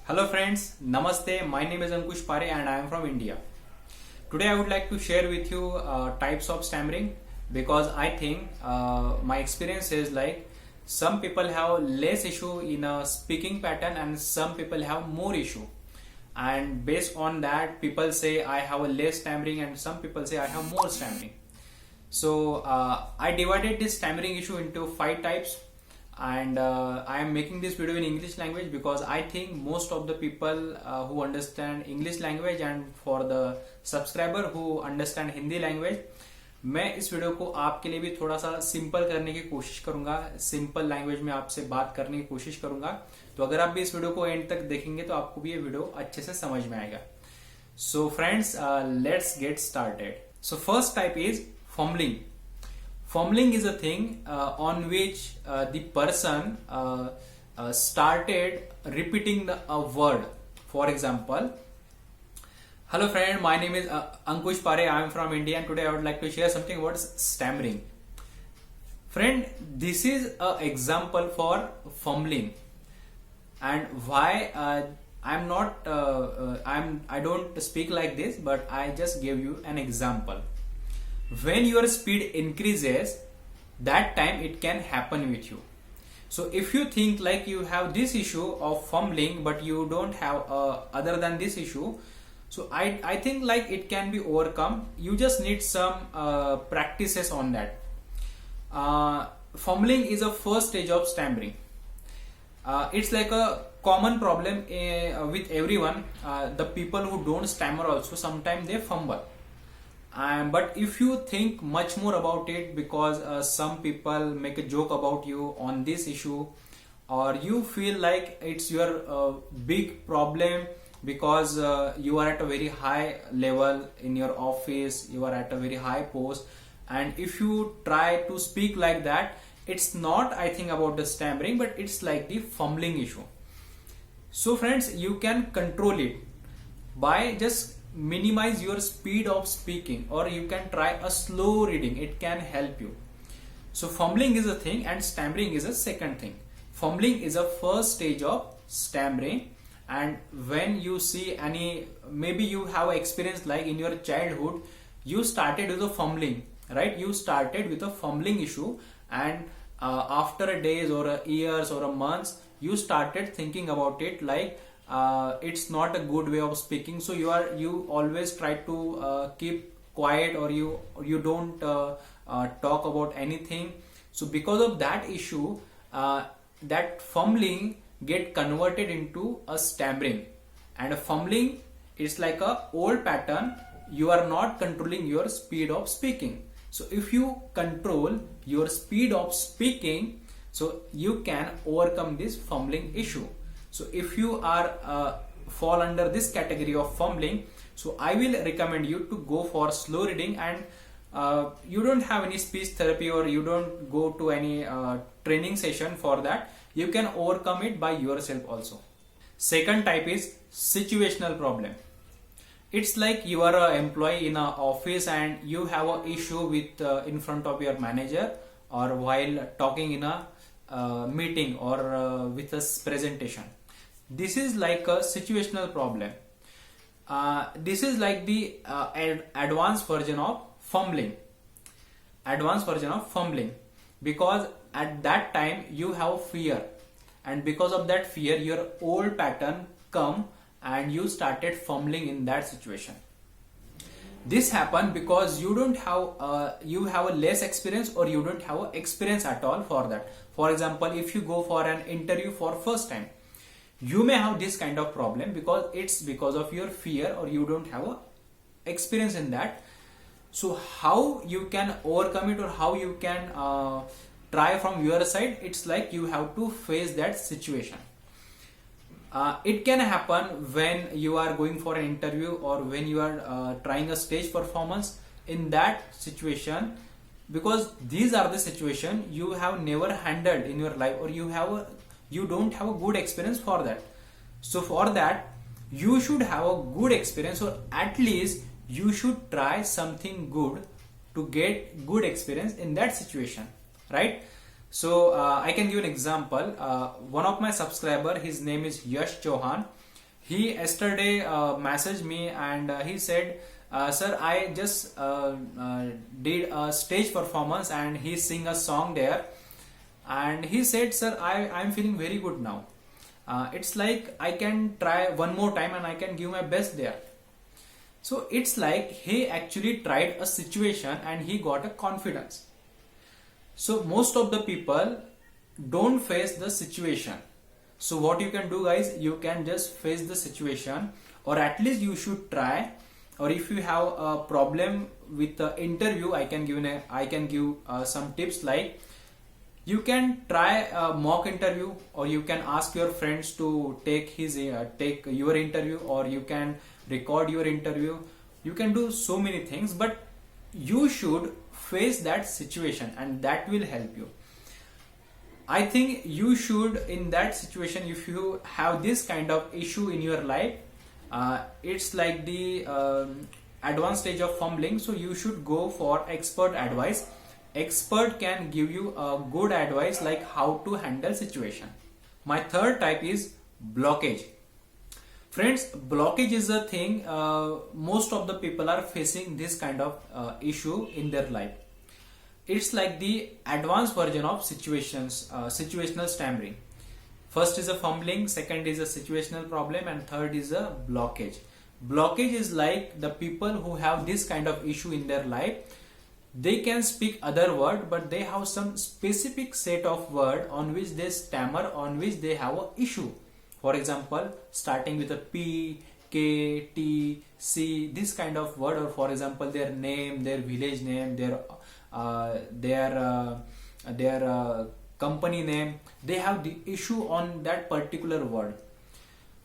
Hello friends, Namaste. My name is Ankush Pare and I am from India. Today I would like to share with you types of stammering because I think my experience is like some people have less issue in a speaking pattern and some people have more issue. And based on that, people say I have a less stammering and some people say I have more stammering. So I divided this stammering issue into 5 types, and I am making this video in English language because I think most of the people who understand English language and for the subscriber who understand Hindi language, मैं इस video को आपके लिए भी थोड़ा सा simple करने की कोशिश करूंगा, सिंपल लैंग्वेज में आपसे बात करने की कोशिश करूंगा. तो अगर आप भी इस वीडियो को एंड तक देखेंगे तो आपको भी ये वीडियो अच्छे से समझ में आएगा. So friends, let's get started. So first type is fumbling. Fumbling is a thing on which the person started repeating a word. For example, hello friend, my name is Ankush Pare, I am from India and today I would like to share something about stammering. Friend, this is an example for fumbling, and why I don't speak like this, but I just gave you an example. When your speed increases, that time it can happen with you. So if you think like you have this issue of fumbling but you don't have other than this issue, so I think like it can be overcome. You just need some practices on that. Fumbling is a first stage of stammering. It's like a common problem with everyone. The people who don't stammer also sometimes they fumble. But if you think much more about it, because some people make a joke about you on this issue, or you feel like it's your big problem because you are at a very high level in your office, you are at a very high post, and if you try to speak like that, it's not, I think, about the stammering, but it's like the fumbling issue. So friends, you can control it by just minimize your speed of speaking, or you can try a slow reading. It can help you. So fumbling is a thing and stammering is a second thing. Fumbling is a first stage of stammering, and when you see maybe you have experience like in your childhood you started with a fumbling, right? You started with a fumbling issue, and after days or years or months you started thinking about it like it's not a good way of speaking, so you always try to keep quiet, or you don't talk about anything. So because of that issue, that fumbling get converted into a stammering, and a fumbling is like a old pattern. You are not controlling your speed of speaking. So if you control your speed of speaking, so you can overcome this fumbling issue. So if you are fall under this category of fumbling, so I will recommend you to go for slow reading, and you don't have any speech therapy or you don't go to any training session for that. You can overcome it by yourself also. Second type is situational problem. It's like you are an employee in an office and you have an issue with in front of your manager, or while talking in a meeting, or with a presentation. This is like a situational problem. This is like the advanced version of fumbling. Advanced version of fumbling, because at that time you have fear, and because of that fear your old pattern come and you started fumbling in that situation. This happened because you don't have you have a less experience, or you don't have a experience at all for that. For example, if you go for an interview for first time, you may have this kind of problem because it's because of your fear, or you don't have a experience in that. So how you can overcome it, or how you can try from your side, it's like you have to face that situation. It can happen when you are going for an interview, or when you are trying a stage performance. In that situation, because these are the situation you have never handled in your life, or you don't have a good experience for that. So for that you should have a good experience, or at least you should try something good to get good experience in that situation, right? So I can give an example. One of my subscriber, his name is Yash Chauhan. He yesterday messaged me and he said, sir, I just did a stage performance and he sing a song there, and he said, sir, I'm feeling very good now. It's like I can try one more time and I can give my best there. So it's like he actually tried a situation and he got a confidence. So most of the people don't face the situation. So what you can do, guys, you can just face the situation, or at least you should try. Or if you have a problem with the interview, I can give some tips, like you can try a mock interview, or you can ask your friends to take your interview, or you can record your interview. You can do so many things, but you should face that situation and that will help you. I think you should, in that situation, if you have this kind of issue in your life, it's like the advanced stage of fumbling, so you should go for expert advice. Expert can give you a good advice like how to handle situation. My third type is blockage. Friends, blockage is a thing most of the people are facing this kind of issue in their life. It's like the advanced version of situational stammering. First is a fumbling, second is a situational problem, and third is a blockage. Blockage is like the people who have this kind of issue in their life. They can speak other word, but they have some specific set of word on which they stammer, on which they have a issue. For example, starting with a P, K, T, C, this kind of word, or for example, their name, their village name, their company name, they have the issue on that particular word.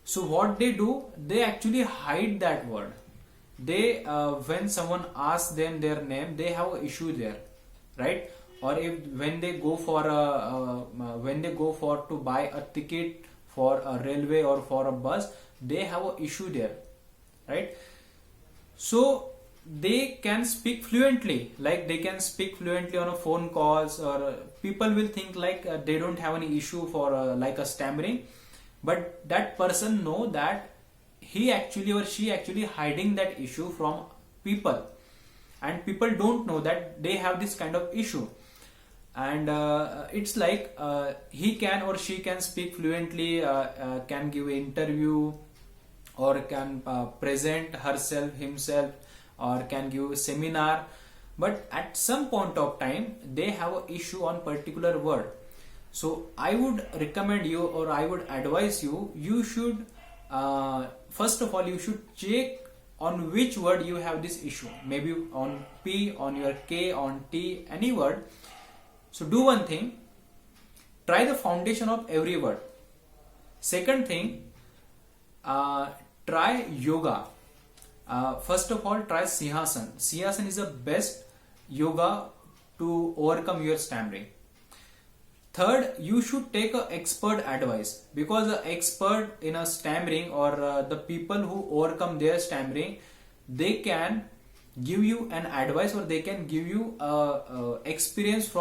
So what they do, they actually hide that word. They when someone asks them their name, they have an issue there, right? Or if when they go for to buy a ticket for a railway or for a bus, they have an issue there, right? So they can speak fluently, like they can speak fluently on a phone calls, or people will think like they don't have any issue for like a stammering, but that person know that he actually or she actually hiding that issue from people, and people don't know that they have this kind of issue. And it's like he can or she can speak fluently, can give an interview, or can present herself, himself, or can give a seminar, but at some point of time they have an issue on particular word. So I would recommend you, or I would advise you, you should first of all you should check on which word you have this issue, maybe on P, on your K, on T, any word. So do one thing, try the foundation of every word. Second thing, try yoga. First of all, try Sihasan. Sihasan is the best yoga to overcome your stammering. Third, you should take an expert advice, because the expert in a stammering, or the people who overcome their stammering, they can give you an advice, or they can give you experience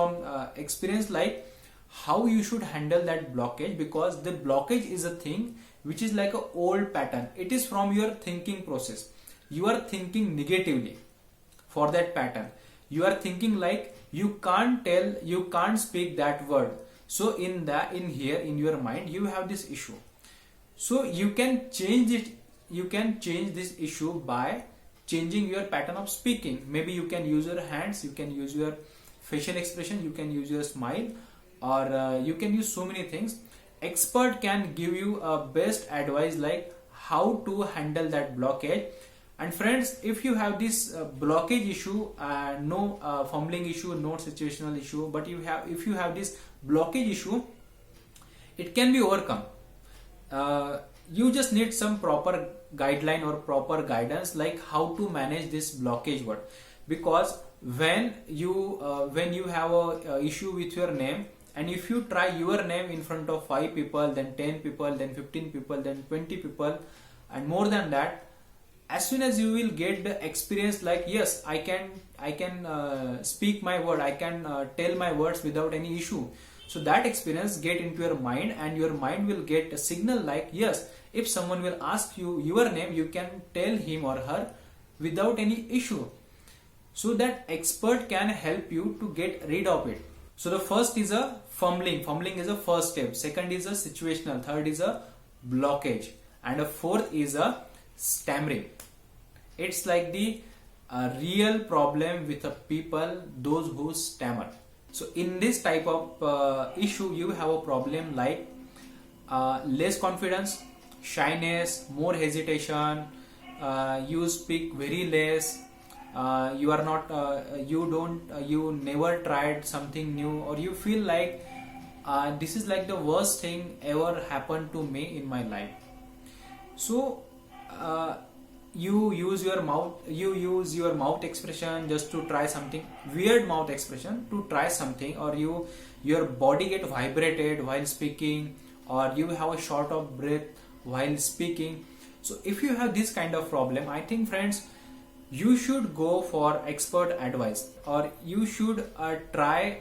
like how you should handle that blockage, because the blockage is a thing which is like an old pattern. It is from your thinking process. You are thinking negatively for that pattern. You are thinking like you can't speak that word. So in here in your mind you have this issue. So you can change it. You can change this issue by changing your pattern of speaking. Maybe you can use your hands, you can use your facial expression, you can use your smile, or you can use so many things. Expert can give you a best advice like how to handle that blockage. And friends, if you have this blockage issue, no fumbling issue, no situational issue, but if you have this blockage issue, it can be overcome. You just need some proper guideline or proper guidance like how to manage this blockage word. Because when you have a issue with your name, and if you try your name in front of 5 people, then 10 people, then 15 people, then 20 people, and more than that, as soon as you will get the experience like yes, I can speak my word, I can tell my words without any issue. So that experience get into your mind, and your mind will get a signal like yes, if someone will ask you your name, you can tell him or her without any issue, so that expert can help you to get rid of it. So the first is a fumbling. Fumbling is a first step. Second is a situational. Third is a blockage. And a fourth is a stammering. It's like the real problem with the people, those who stammer. So in this type of issue, you have a problem like less confidence, shyness, more hesitation, you speak very less, you are not you never tried something new, or you feel like this is like the worst thing ever happened to me in my life. So you use your mouth expression just to try something, weird mouth expression to try something, or your body get vibrated while speaking, or you have a short of breath while speaking. So if you have this kind of problem, I think friends, you should go for expert advice, or you should try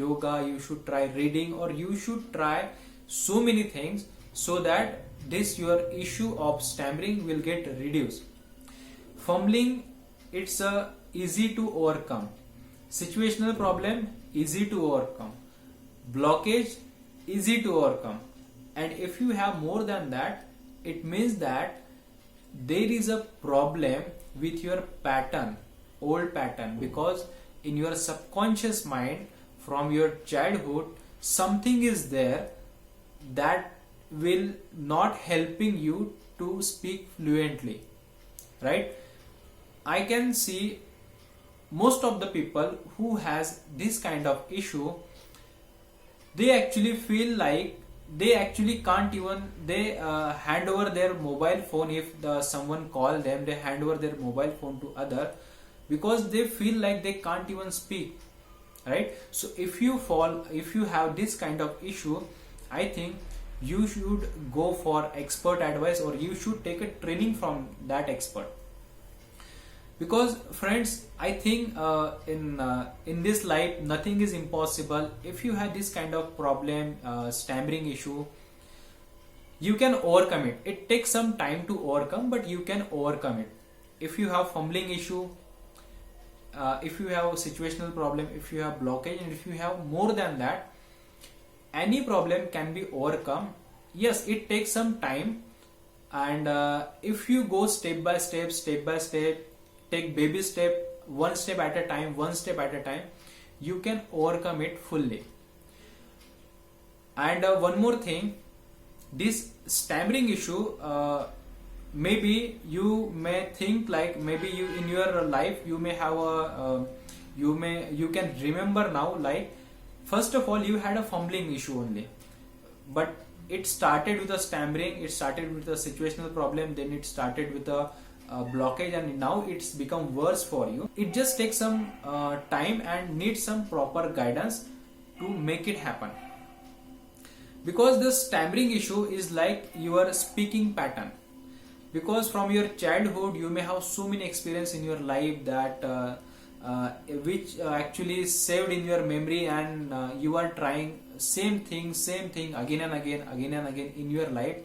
yoga, you should try reading, or you should try so many things, so that this your issue of stammering will get reduced. Fumbling, it's easy to overcome. Situational problem, easy to overcome. Blockage, easy to overcome. And if you have more than that, it means that there is a problem with your pattern, old pattern, because in your subconscious mind from your childhood, something is there that will not helping you to speak fluently, right? I can see most of the people who has this kind of issue, they actually feel like they actually can't even, they hand over their mobile phone. If someone call them, they hand over their mobile phone to other, because they feel like they can't even speak, right? So if you have this kind of issue, I think you should go for expert advice, or you should take a training from that expert. Because friends, I think in this life nothing is impossible. If you have this kind of problem, stammering issue, you can overcome it. It takes some time to overcome, but you can overcome it. If you have fumbling issue, if you have a situational problem, if you have blockage, and if you have more than that, any problem can be overcome. Yes, it takes some time, and if you go step by step, take baby step, one step at a time, you can overcome it fully. And one more thing, this stammering issue, maybe you may think like, maybe you in your life you may have a you can remember now, like first of all you had a fumbling issue only, but it started with a stammering, it started with a situational problem, then it started with a blockage, and now it's become worse for you. It just takes some time and needs some proper guidance to make it happen. Because the stammering issue is like your speaking pattern, because from your childhood you may have so many experience in your life that which actually saved in your memory, and you are trying same thing again and again in your life.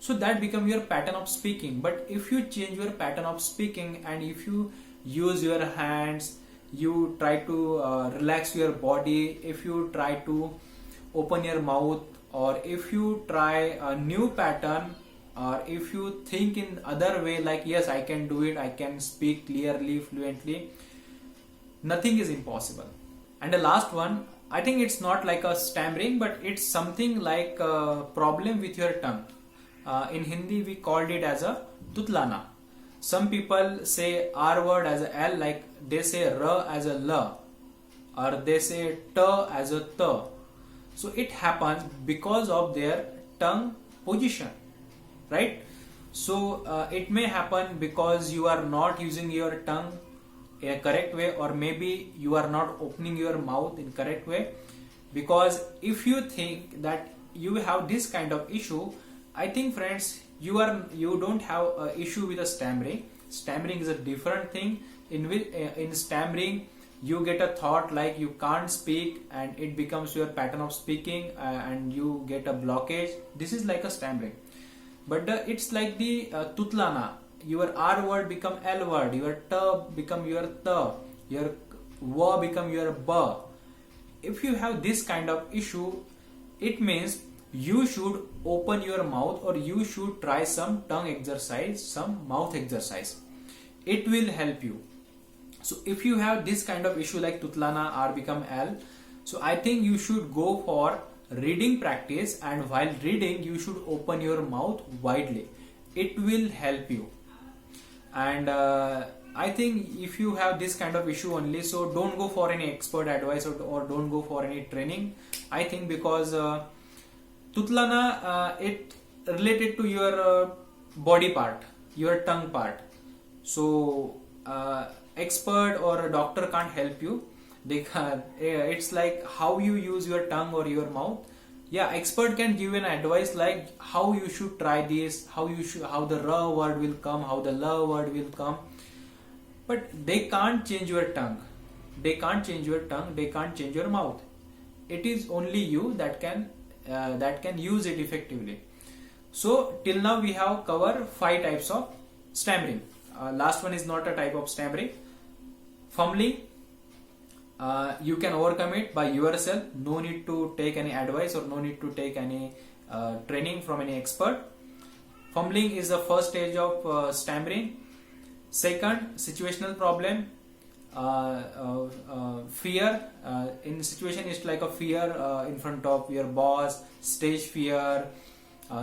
So that become your pattern of speaking. But if you change your pattern of speaking, and if you use your hands, you try to relax your body, if you try to open your mouth, or if you try a new pattern, or if you think in other way, like yes, I can do it, I can speak clearly, fluently, nothing is impossible. And the last one, I think it's not like a stammering, but it's something like a problem with your tongue. In Hindi we called it as a Tutlana. Some people say R word as a L, like they say R as a L, or they say T as a T. So it happens because of their tongue position, right? So it may happen because you are not using your tongue in a correct way, or maybe you are not opening your mouth in correct way. Because if you think that you have this kind of issue, I think friends, you don't have an issue with a stammering. Stammering is a different thing. In stammering you get a thought like you can't speak and it becomes your pattern of speaking, and you get a blockage. This is like a stammering. But it's like the Tutlana. Your R word become L word, your T become your T, your W become your B. If you have this kind of issue, it means you should open your mouth, or you should try some tongue exercise, some mouth exercise. It will help you. So if you have this kind of issue like Tutlana, R become L, so I think you should go for reading practice, and while reading you should open your mouth widely. It will help you. And I think if you have this kind of issue only, so don't go for any expert advice, or don't go for any training. I think because Tutlana, it related to your body part, your tongue part. So expert or a doctor can't help you. They can, it's like how you use your tongue or your mouth. Yeah, expert can give an advice like how you should try this, how the R word will come, how the L word will come. But they can't change your tongue. They can't change your tongue. They can't change your mouth. It is only you that can use it effectively. So till now we have covered 5 types of stammering. Last one is not a type of stammering. Fumbling. You can overcome it by yourself. No need to take any advice, or no need to take any training from any expert. Fumbling is the first stage of stammering. Second, situational problem. Fear. In situation, it's like a fear in front of your boss, stage fear,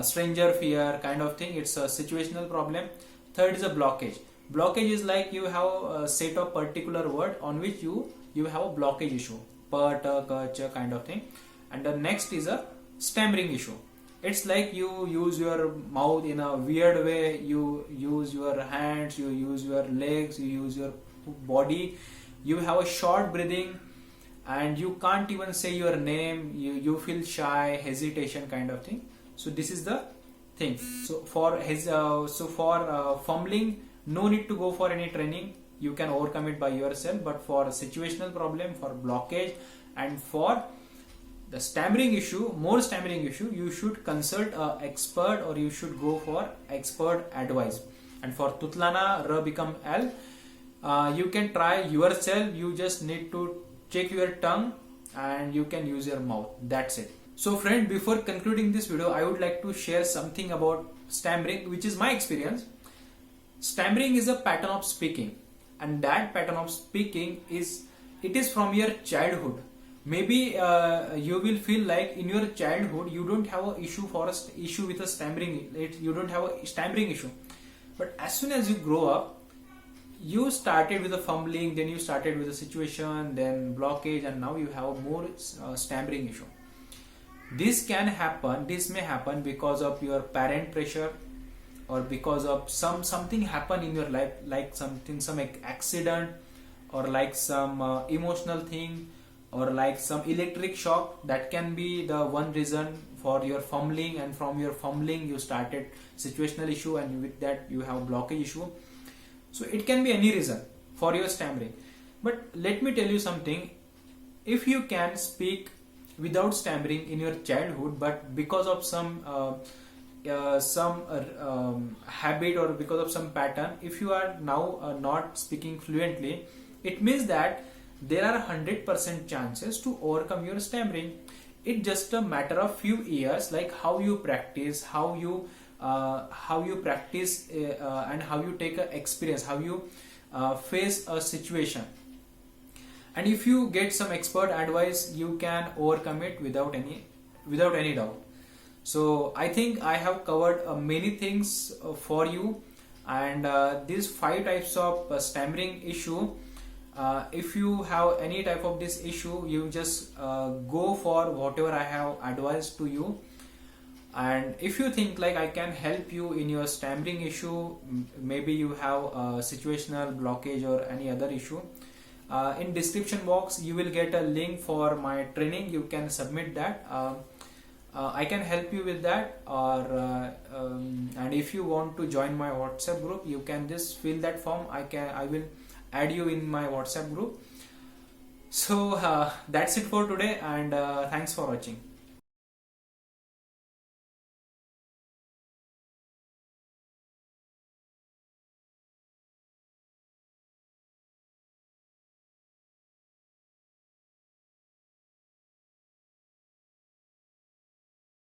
stranger fear kind of thing. It's a situational problem. Third is a blockage. Blockage is like you have a set of particular word on which you have a blockage issue, pa, ta, ka, cha kind of thing. And the next is a stammering issue. It's like you use your mouth in a weird way, you use your hands, you use your legs, you use your body, you have a short breathing, and you can't even say your name, you feel shy, hesitation kind of thing. So this is the thing. So for fumbling, no need to go for any training. You can overcome it by yourself. But for situational problem, for blockage, and for the stammering issue, more stammering issue, you should consult an expert, or you should go for expert advice. And for Tutlana, R become L, you can try yourself. You just need to check your tongue, and you can use your mouth. That's it. So friend, before concluding this video, I would like to share something about stammering, which is my experience. Stammering is a pattern of speaking, and that pattern of speaking is from your childhood. Maybe you will feel like in your childhood you don't have an issue with a stammering. You don't have a stammering issue, but as soon as you grow up, you started with a fumbling, then you started with a situation, then blockage, and now you have more stammering issue. This may happen because of your parent pressure, or because of something happen in your life, like some accident, or like some emotional thing, or like some electric shock. That can be the one reason for your fumbling, and from your fumbling you started situational issue, and with that you have blockage issue. So it can be any reason for your stammering. But let me tell you something. If you can speak without stammering in your childhood, but because of some habit, or because of some pattern, if you are now not speaking fluently, it means that there are 100% chances to overcome your stammering. It's just a matter of few years, like how you practice, how you practice, and how you take an experience, how you face a situation. And if you get some expert advice, you can overcome it without any doubt. So I think I have covered many things for you, and these 5 types of stammering issue. If you have any type of this issue, you just go for whatever I have advised to you. And if you think like I can help you in your stammering issue, maybe you have a situational blockage or any other issue, in description box you will get a link for my training. You can submit that. I can help you with that, or and if you want to join my WhatsApp group, you can just fill that form. I will add you in my WhatsApp group. So that's it for today, and thanks for watching.